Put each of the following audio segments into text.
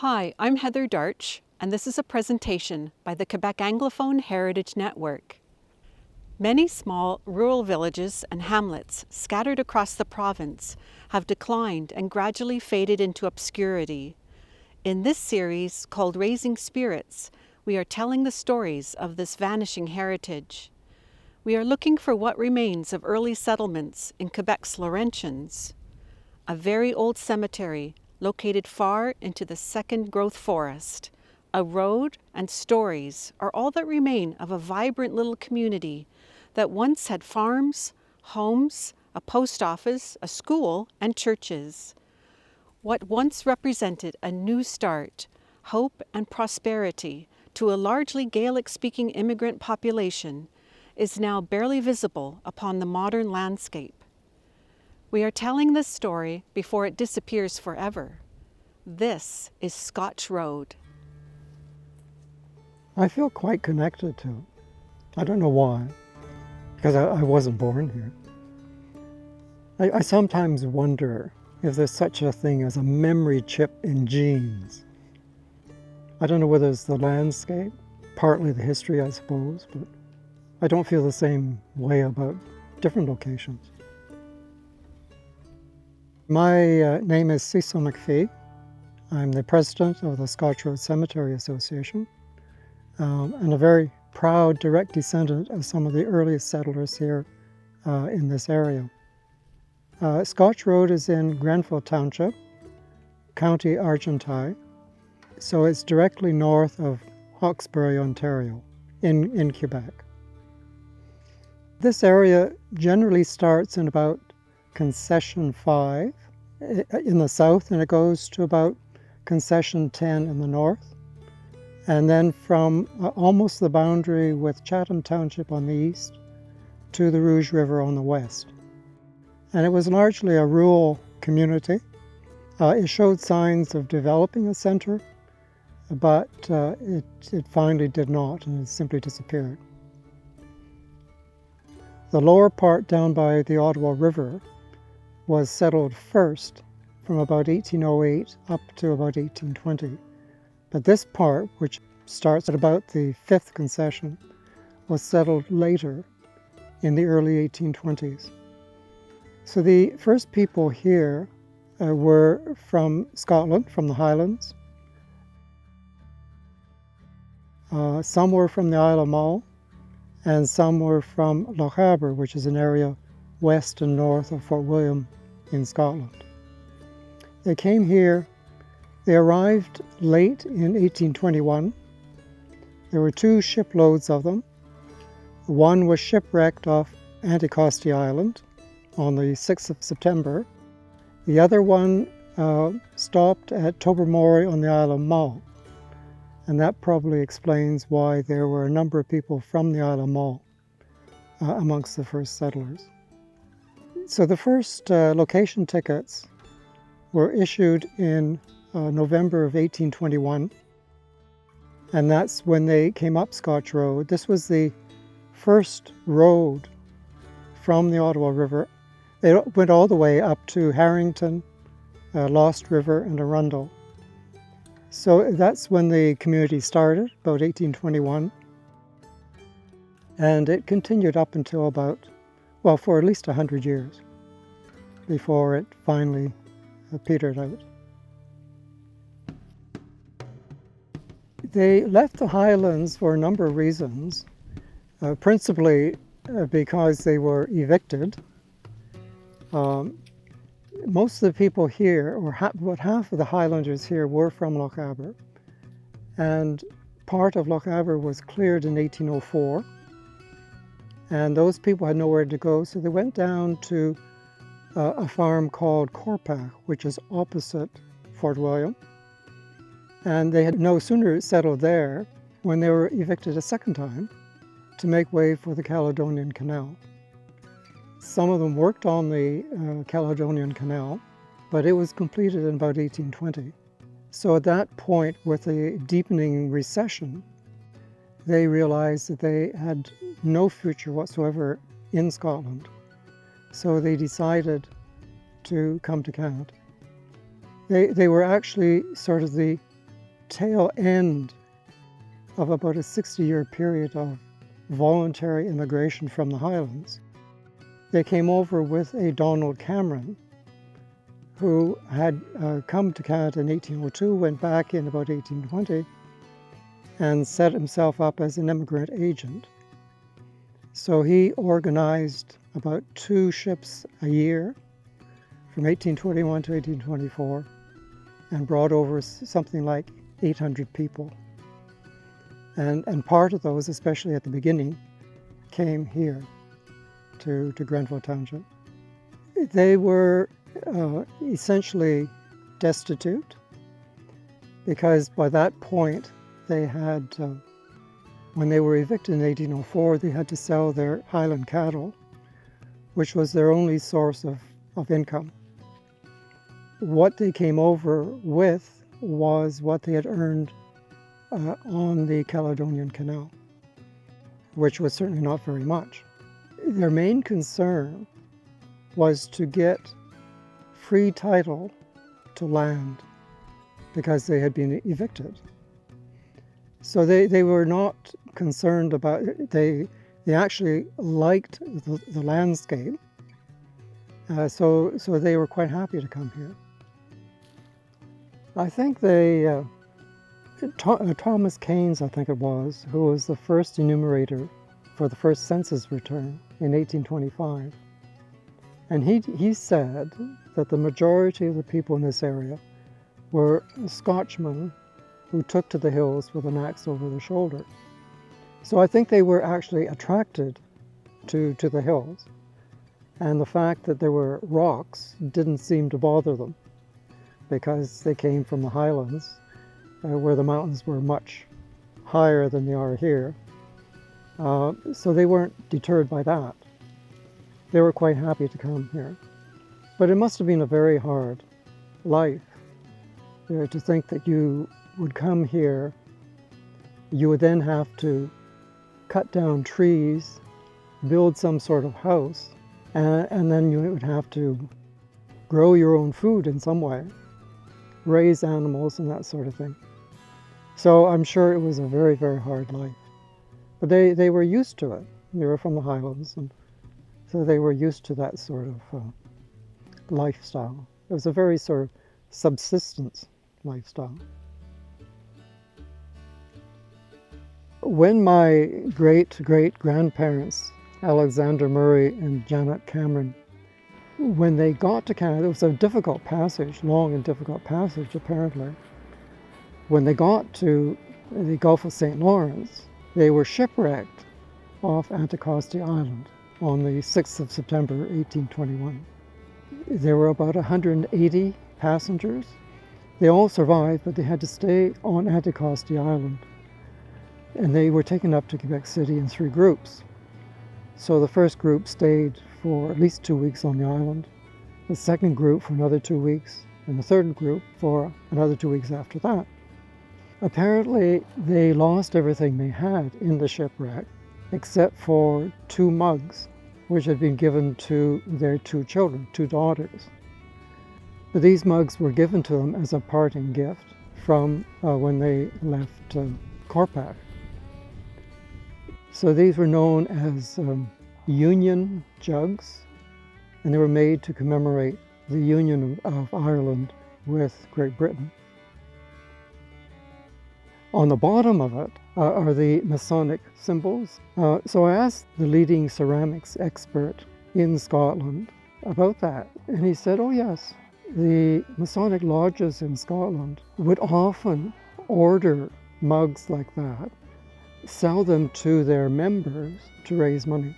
Hi, I'm Heather Darch, and this is a presentation by the Quebec Anglophone Heritage Network. Many small rural villages and hamlets scattered across the province have declined and gradually faded into obscurity. In this series, called Raising Spirits, we are telling the stories of this vanishing heritage. We are looking for what remains of early settlements in Quebec's Laurentians, a very old cemetery located far into the second growth forest. A road and stories are all that remain of a vibrant little community that once had farms, homes, a post office, a school, and churches. What once represented a new start, hope, and prosperity to a largely Gaelic-speaking immigrant population is now barely visible upon the modern landscape. We are telling this story before it disappears forever. This is Scotch Road. I feel quite connected to it. I don't know why, because I wasn't born here. I sometimes wonder if there's such a thing as a memory chip in genes. I don't know whether it's the landscape, partly the history, I suppose, but I don't feel the same way about different locations. My name is Cecil McPhee. I'm the president of the Scotch Road Cemetery Association and a very proud direct descendant of some of the earliest settlers here in this area. Scotch Road is in Grenville Township, County Argentine, so it's directly north of Hawkesbury, Ontario, in Quebec. This area generally starts in about Concession 5 in the south, and it goes to about Concession 10 in the north, and then from almost the boundary with Chatham Township on the east to the Rouge River on the west. And it was largely a rural community. It showed signs of developing a center, but it finally did not, and it simply disappeared. The lower part down by the Ottawa River was settled first from about 1808 up to about 1820. But this part, which starts at about the 5th concession, was settled later in the early 1820s. So the first people here were from Scotland, from the Highlands. Some were from the Isle of Mull, and some were from Loch Aber, which is an area west and north of Fort William in Scotland. They came here, they arrived late in 1821. There were 2 shiploads of them. One was shipwrecked off Anticosti Island on the 6th of September. The other one stopped at Tobermory on the Isle of Mull. And that probably explains why there were a number of people from the Isle of Mull amongst the first settlers. So the first location tickets were issued in November of 1821, and that's when they came up Scotch Road. This was the first road from the Ottawa River. They went all the way up to Harrington, Lost River, and Arundel. So that's when the community started, about 1821, and it continued up until about, well, for at least 100 years before it finally petered out. They left the Highlands for a number of reasons, principally because they were evicted. Most of the people here, or about half of the Highlanders here, were from Loch Aber, and part of Loch Aber was cleared in 1804, and those people had nowhere to go, so they went down to a farm called Corpach, which is opposite Fort William, and they had no sooner settled there when they were evicted a second time to make way for the Caledonian Canal. Some of them worked on the Caledonian Canal, but it was completed in about 1820. So at that point, with a deepening recession, they realized that they had no future whatsoever in Scotland. So they decided to come to Canada. They were actually sort of the tail end of about a 60-year period of voluntary immigration from the Highlands. They came over with a Donald Cameron, who had come to Canada in 1802, went back in about 1820, and set himself up as an immigrant agent. So he organized about 2 ships a year from 1821 to 1824 and brought over something like 800 people. And part of those, especially at the beginning, came here to Grenville Township. They were essentially destitute because by that point they had, when they were evicted in 1804, they had to sell their Highland cattle, which was their only source of income. What they came over with was what they had earned on the Caledonian Canal, which was certainly not very much. Their main concern was to get free title to land because they had been evicted. So they were not concerned about, they actually liked the landscape, so they were quite happy to come here. I think Thomas Keynes, I think it was, who was the first enumerator for the first census return in 1825. And he said that the majority of the people in this area were Scotchmen who took to the hills with an axe over their shoulder. So I think they were actually attracted to the hills. And the fact that there were rocks didn't seem to bother them because they came from the highlands where the mountains were much higher than they are here. So they weren't deterred by that. They were quite happy to come here. But it must have been a very hard life to think that you would come here, you would then have to cut down trees, build some sort of house, and then you would have to grow your own food in some way, raise animals and that sort of thing. So I'm sure it was a very, very hard life. But they were used to it. They were from the Highlands, and so they were used to that sort of lifestyle. It was a very sort of subsistence lifestyle. When my great-great-grandparents, Alexander Murray and Janet Cameron, when they got to Canada, it was a difficult passage, long and difficult passage apparently. When they got to the Gulf of St. Lawrence, they were shipwrecked off Anticosti Island on the 6th of September, 1821. There were about 180 passengers. They all survived, but they had to stay on Anticosti Island. And they were taken up to Quebec City in 3 groups. So the first group stayed for at least 2 weeks on the island, the second group for another 2 weeks, and the third group for another 2 weeks after that. Apparently, they lost everything they had in the shipwreck, except for 2 mugs, which had been given to their 2 children, 2 daughters. But these mugs were given to them as a parting gift from when they left Corpac. So these were known as Union jugs, and they were made to commemorate the union of Ireland with Great Britain. On the bottom of it are the Masonic symbols. So I asked the leading ceramics expert in Scotland about that, and he said, oh yes, the Masonic lodges in Scotland would often order mugs like that, sell them to their members to raise money.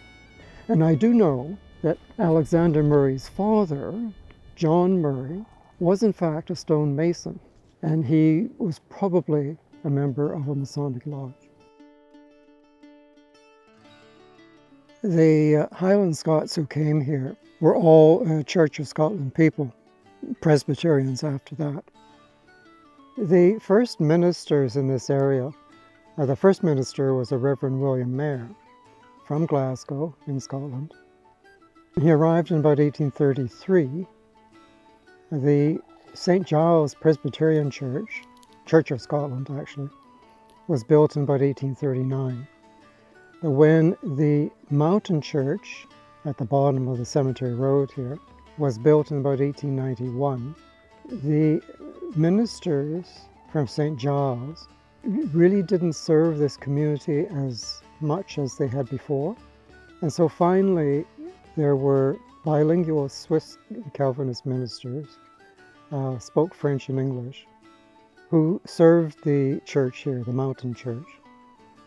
And I do know that Alexander Murray's father, John Murray, was in fact a stonemason, and he was probably a member of a Masonic lodge. The Highland Scots who came here were all Church of Scotland people, Presbyterians after that. The first ministers in this area, the first minister was a Reverend William Mayer from Glasgow in Scotland. He arrived in about 1833. The St. Giles Presbyterian Church Church of Scotland actually, was built in about 1839. But when the mountain church at the bottom of the cemetery road here was built in about 1891, the ministers from St. Giles really didn't serve this community as much as they had before. And so finally, there were bilingual Swiss Calvinist ministers, spoke French and English, who served the church here, the mountain church.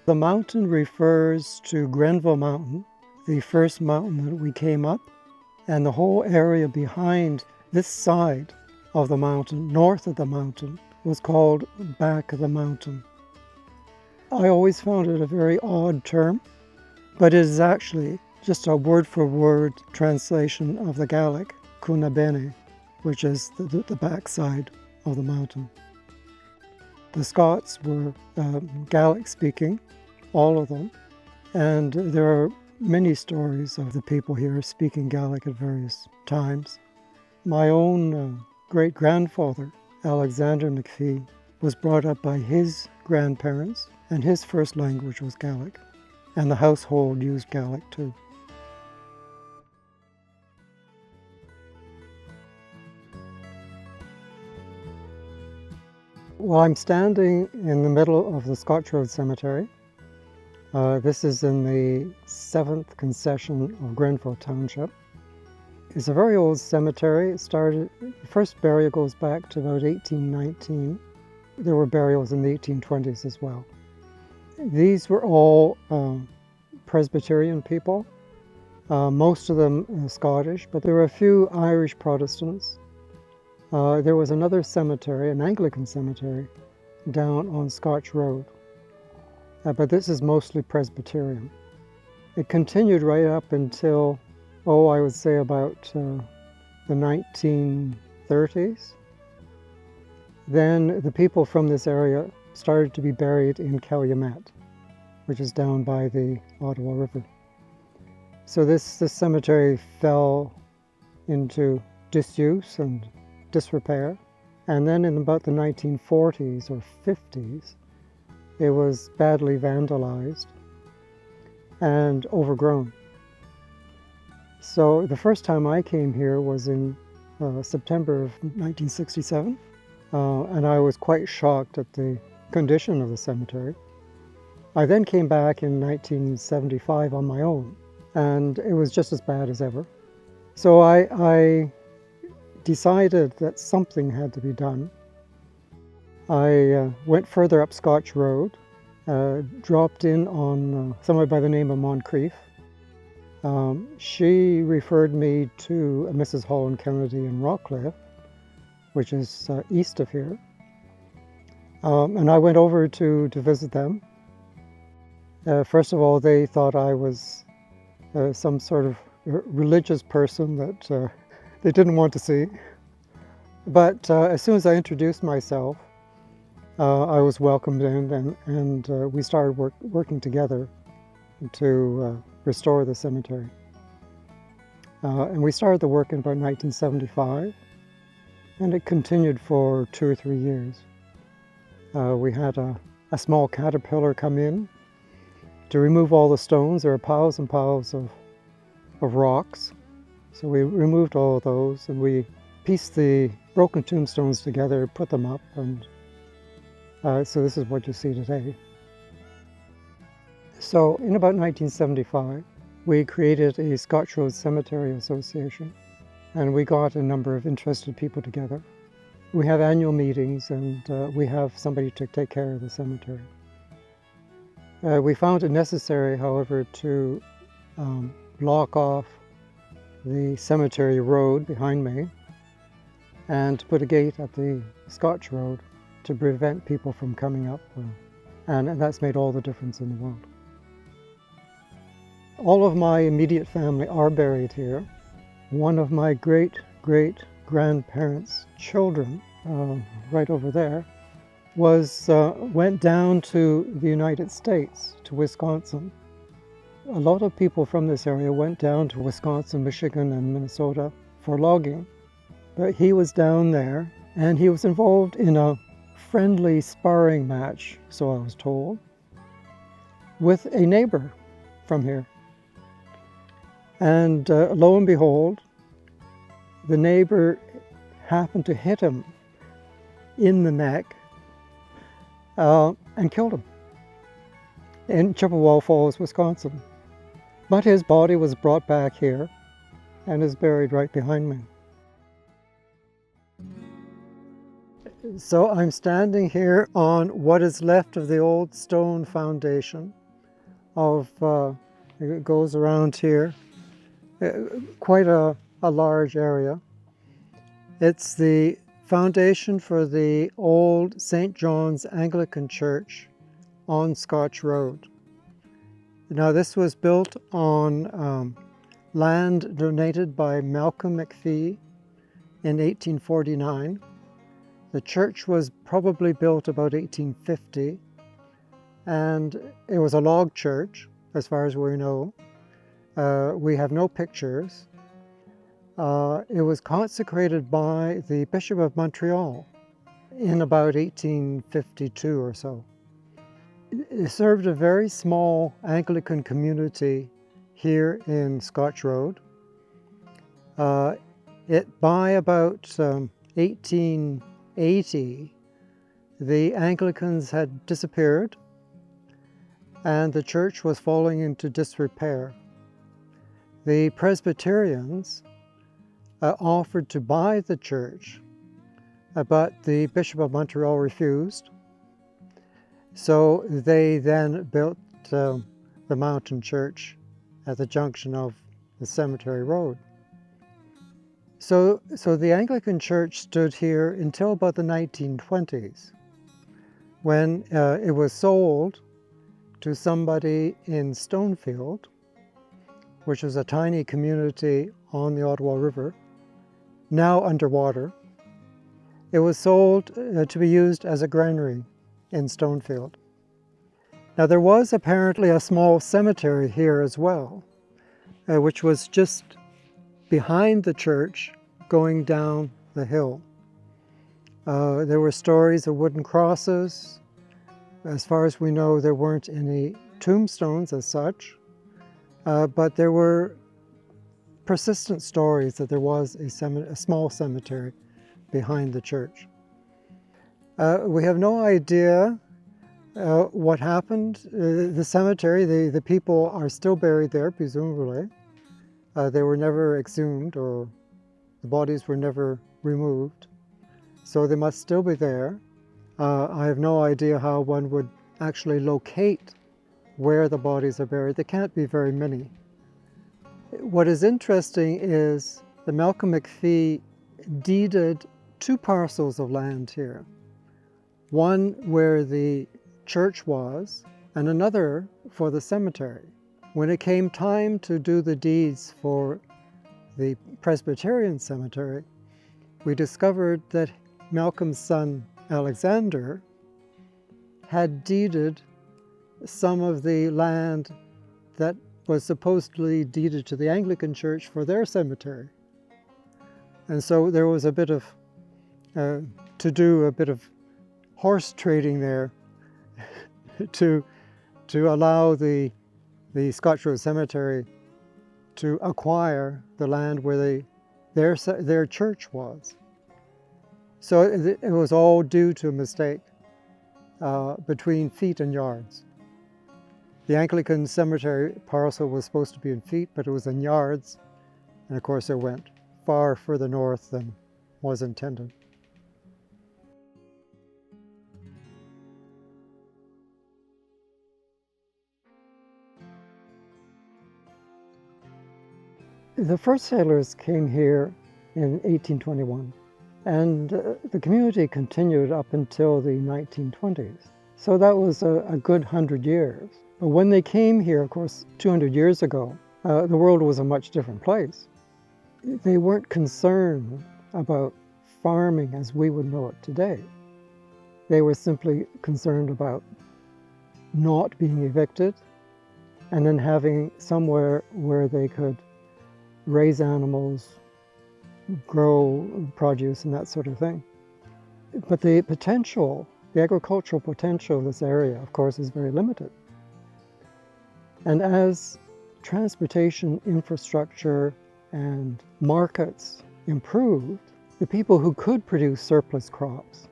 The mountain refers to Grenville Mountain, the first mountain that we came up, and the whole area behind this side of the mountain, north of the mountain, was called Back of the Mountain. I always found it a very odd term, but it is actually just a word-for-word translation of the Gaelic, Cúna Bene, which is the backside of the mountain. The Scots were Gaelic-speaking, all of them, and there are many stories of the people here speaking Gaelic at various times. My own great-grandfather, Alexander McPhee, was brought up by his grandparents, and his first language was Gaelic, and the household used Gaelic too. Well, I'm standing in the middle of the Scotch Road Cemetery. This is in the 7th concession of Grenville Township. It's a very old cemetery. The first burial goes back to about 1819. There were burials in the 1820s as well. These were all Presbyterian people, most of them Scottish, but there were a few Irish Protestants. There was another cemetery, an Anglican cemetery, down on Scotch Road, but this is mostly Presbyterian. It continued right up until, I would say about the 1930s. Then the people from this area started to be buried in Calumet, which is down by the Ottawa River. So this cemetery fell into disuse and disrepair, and then in about the 1940s or 50s, it was badly vandalized and overgrown. So the first time I came here was in September of 1967, and I was quite shocked at the condition of the cemetery. I then came back in 1975 on my own, and it was just as bad as ever. So I decided that something had to be done. I went further up Scotch Road, dropped in on somebody by the name of Moncrief. She referred me to Mrs. Holland Kennedy in Rockcliffe, which is east of here. And I went over to visit them. First of all, they thought I was some sort of religious person that they didn't want to see. But as soon as I introduced myself, I was welcomed in, and we started working together to restore the cemetery. And we started the work in about 1975, and it continued for 2 or 3 years. We had a small caterpillar come in to remove all the stones. There are piles and piles of rocks. So we removed all of those, and we pieced the broken tombstones together, put them up, and so this is what you see today. So in about 1975, we created a Scotch Road Cemetery Association, and we got a number of interested people together. We have annual meetings, and we have somebody to take care of the cemetery. We found it necessary, however, to block off the cemetery road behind me and to put a gate at the Scotch Road to prevent people from coming up, and that's made all the difference in the world. All of my immediate family are buried here. One of my great-great-grandparents' children, right over there, went down to the United States, to Wisconsin. A lot of people from this area went down to Wisconsin, Michigan, and Minnesota for logging. But he was down there, and he was involved in a friendly sparring match, so I was told, with a neighbor from here. And lo and behold, the neighbor happened to hit him in the neck and killed him in Chippewa Falls, Wisconsin. But his body was brought back here and is buried right behind me. So I'm standing here on what is left of the old stone foundation of, it goes around here, quite a large area. It's the foundation for the old St. John's Anglican Church on Scotch Road. Now this was built on land donated by Malcolm McPhee in 1849. The church was probably built about 1850, and it was a log church as far as we know. We have no pictures. It was consecrated by the Bishop of Montreal in about 1852 or so. It served a very small Anglican community here in Scotch Road. By about 1880, the Anglicans had disappeared and the church was falling into disrepair. The Presbyterians offered to buy the church, but the Bishop of Montreal refused. So they then built the mountain church at the junction of the Cemetery Road. So the Anglican Church stood here until about the 1920s, when it was sold to somebody in Stonefield, which was a tiny community on the Ottawa River, now underwater. It was sold to be used as a granary in Stonefield. Now there was apparently a small cemetery here as well, which was just behind the church going down the hill. There were stories of wooden crosses. As far as we know, there weren't any tombstones as such, but there were persistent stories that there was a small cemetery behind the church. We have no idea what happened. The cemetery, the people are still buried there, presumably. They were never exhumed, or the bodies were never removed, so they must still be there. I have no idea how one would actually locate where the bodies are buried. There can't be very many. What is interesting is that Malcolm McPhee deeded 2 parcels of land here. One where the church was, and another for the cemetery. When it came time to do the deeds for the Presbyterian cemetery, we discovered that Malcolm's son Alexander had deeded some of the land that was supposedly deeded to the Anglican Church for their cemetery. And so there was a bit of, to do a bit of horse trading there to allow the Scotch Road Cemetery to acquire the land where their church was. So it was all due to a mistake between feet and yards. The Anglican cemetery parcel was supposed to be in feet, but it was in yards, and of course it went far further north than was intended. The first settlers came here in 1821, and the community continued up until the 1920s. So that was a good 100 years. But when they came here, of course, 200 years ago, the world was a much different place. They weren't concerned about farming as we would know it today. They were simply concerned about not being evicted and then having somewhere where they could raise animals, grow produce and that sort of thing. But the potential the agricultural potential of this area, of course, is very limited. And as transportation infrastructure and markets improved, the people who could produce surplus crops,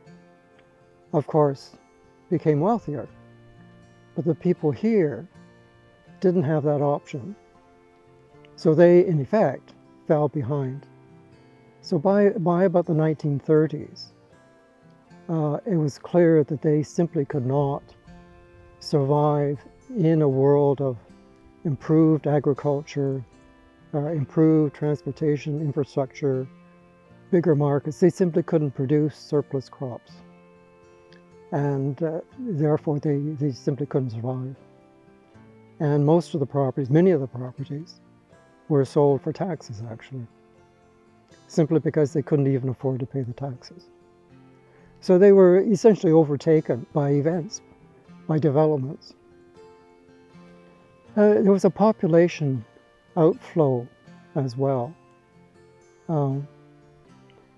of course, became wealthier. But the people here didn't have that option. So they, in effect, fell behind. So by about the 1930s, it was clear that they simply could not survive in a world of improved agriculture, improved transportation infrastructure, bigger markets. They simply couldn't produce surplus crops. And therefore they simply couldn't survive. And most of the properties, many of the properties, were sold for taxes actually, simply because they couldn't even afford to pay the taxes. So they were essentially overtaken by events, by developments. There was a population outflow as well.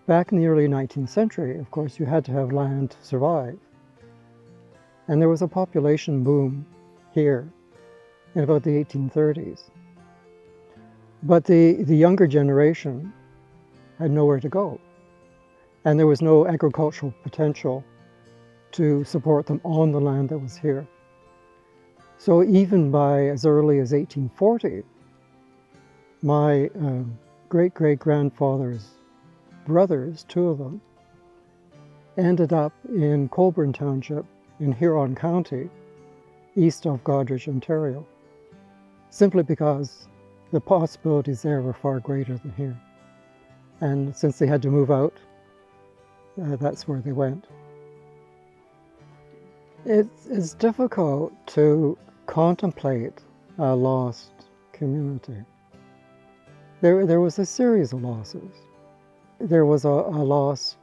Back in the early 19th century, of course, you had to have land to survive. And there was a population boom here in about the 1830s. But the younger generation had nowhere to go. And there was no agricultural potential to support them on the land that was here. So even by as early as 1840, my great-great-grandfather's brothers, two of them, ended up in Colborne Township in Huron County, east of Goderich, Ontario, simply because the possibilities there were far greater than here. And since they had to move out, that's where they went. It's difficult to contemplate a lost community. There was a series of losses. There was a loss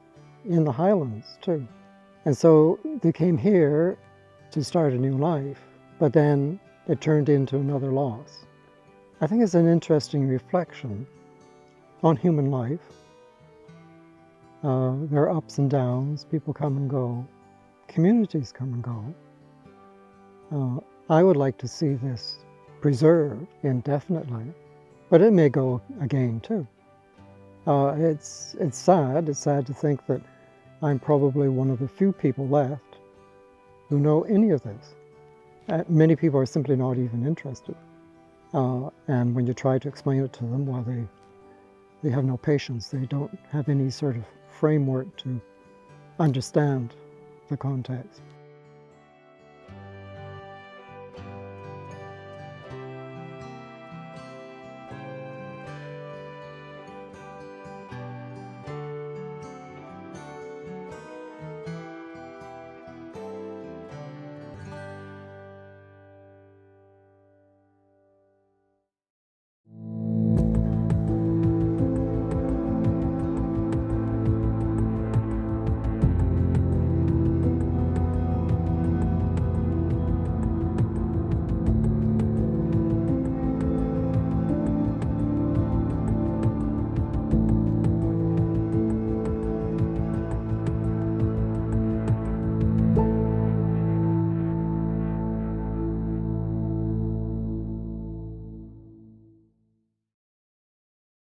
in the Highlands too. And so they came here to start a new life, but then it turned into another loss. I think it's an interesting reflection on human life. There are ups and downs, people come and go, communities come and go. I would like to see this preserved indefinitely, but it may go again too. It's sad to think that I'm probably one of the few people left who know any of this. Many people are simply not even interested. And when you try to explain it to them, well, they have no patience. They don't have any sort of framework to understand the context.